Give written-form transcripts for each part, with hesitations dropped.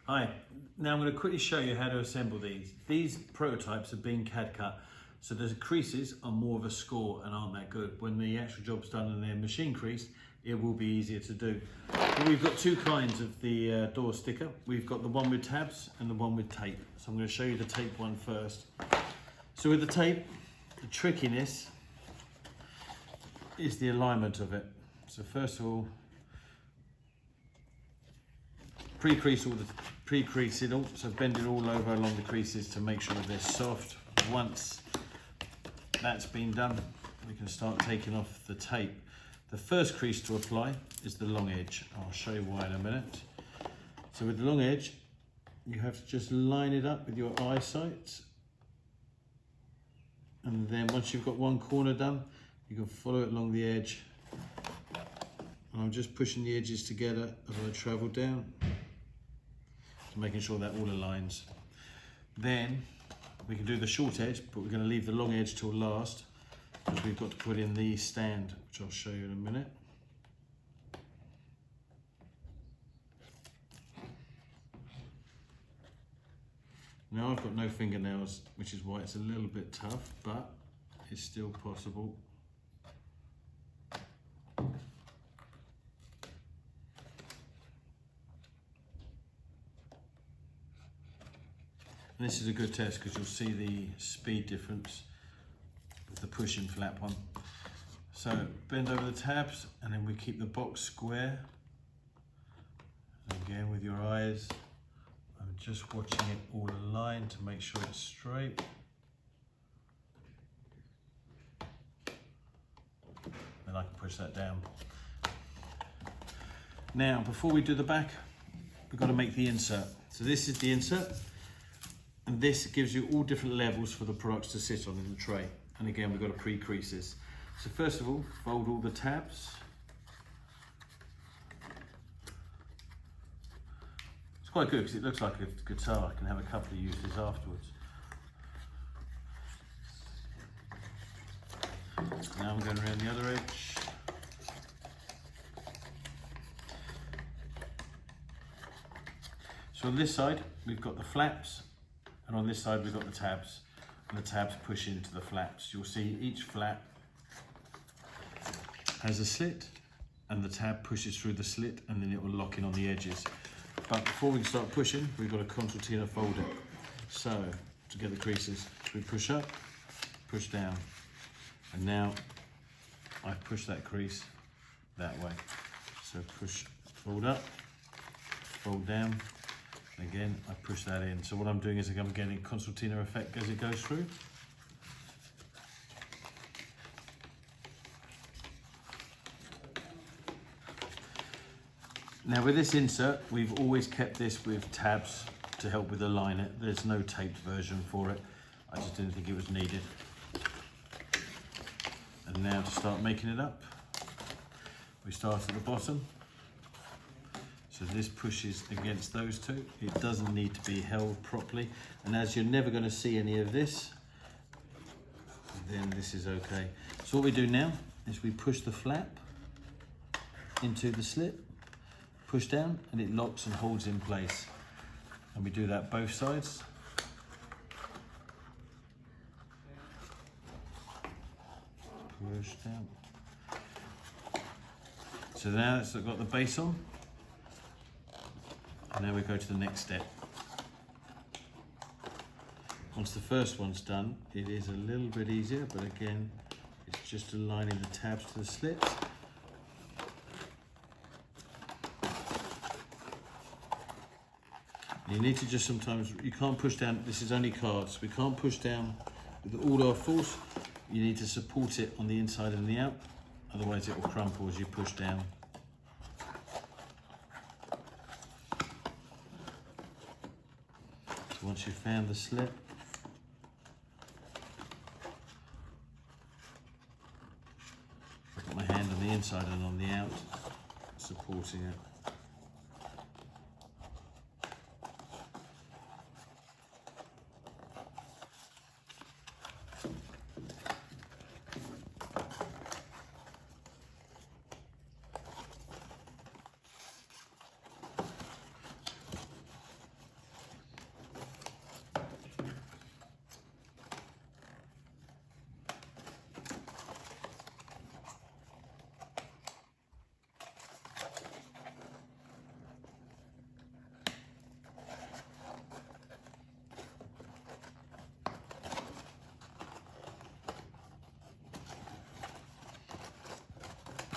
Hi, now I'm going to quickly show you how to assemble these. These prototypes have been CAD cut, so the creases are more of a score and aren't that good. When the actual job's done and they're machine creased, it will be easier to do. But we've got two kinds of the door sticker. We've got the one with tabs and the one with tape. So I'm going to show you the tape one first. So with the tape, the trickiness is the alignment of it. So first of all, pre-crease it all, so bend it all over along the creases to make sure they're soft. Once that's been done, we can start taking off the tape. The first crease to apply is the long edge. I'll show you why in a minute. So with the long edge, you have to just line it up with your eyesight. And then once you've got one corner done, you can follow it along the edge. And I'm just pushing the edges together as I travel down, making sure that all aligns. Then we can do the short edge, but we're going to leave the long edge till last because we've got to put in the stand, which I'll show you in a minute. Now I've got no fingernails, which is why it's a little bit tough, but it's still possible. And this is a good test because you'll see the speed difference with the pushing flap one. So bend over the tabs and then we keep the box square. And again with your eyes, I'm just watching it all align to make sure it's straight. Then I can push that down. Now before we do the back, we've got to make the insert. So this is the insert. And this gives you all different levels for the products to sit on in the tray. And again, we've got to pre-crease this. So first of all, fold all the tabs. It's quite good because it looks like a guitar. I can have a couple of uses afterwards. Now I'm going around the other edge. So on this side, we've got the flaps. And on this side we've got the tabs, and the tabs push into the flaps. You'll see each flap has a slit, and the tab pushes through the slit, and then it will lock in on the edges. But before we can start pushing, we've got a concertina fold it. So to get the creases, we push up, push down, and now I push that crease that way. So push, fold up, fold down. Again, I push that in. So what I'm doing is I'm getting concertina effect as it goes through. Now with this insert, we've always kept this with tabs to help with align it. There's no taped version for it. I just didn't think it was needed. And now to start making it up, we start at the bottom. So this pushes against those two. It doesn't need to be held properly. And as you're never going to see any of this, then this is okay. So what we do now is we push the flap into the slit, push down, and it locks and holds in place. And we do that both sides. Push down. So now it's got the base on. And now we go to the next step. Once the first one's done, it is a little bit easier, but again, it's just aligning the tabs to the slits. You need to just sometimes, you can't push down, this is only cards, we can't push down with all our force. You need to support it on the inside and the out, otherwise it will crumple as you push down. Once you've found the slit, I put my hand on the inside and on the out, supporting it.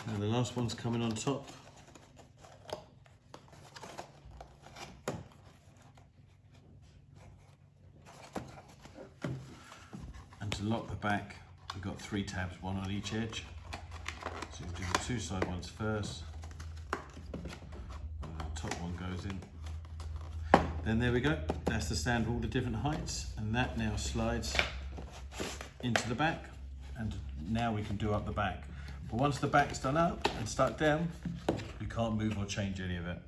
And the last one's coming on top. And to lock the back, we've got 3 tabs, one on each edge. So you do the 2 side ones first. And the top one goes in. Then there we go. That's the stand for all the different heights. And that now slides into the back. And now we can do up the back. But once the back's done up and stuck down, you can't move or change any of it.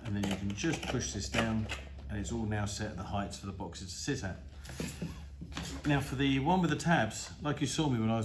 And then you can just push this down and it's all now set at the heights for the boxes to sit at. Now for the one with the tabs, like you saw me when I was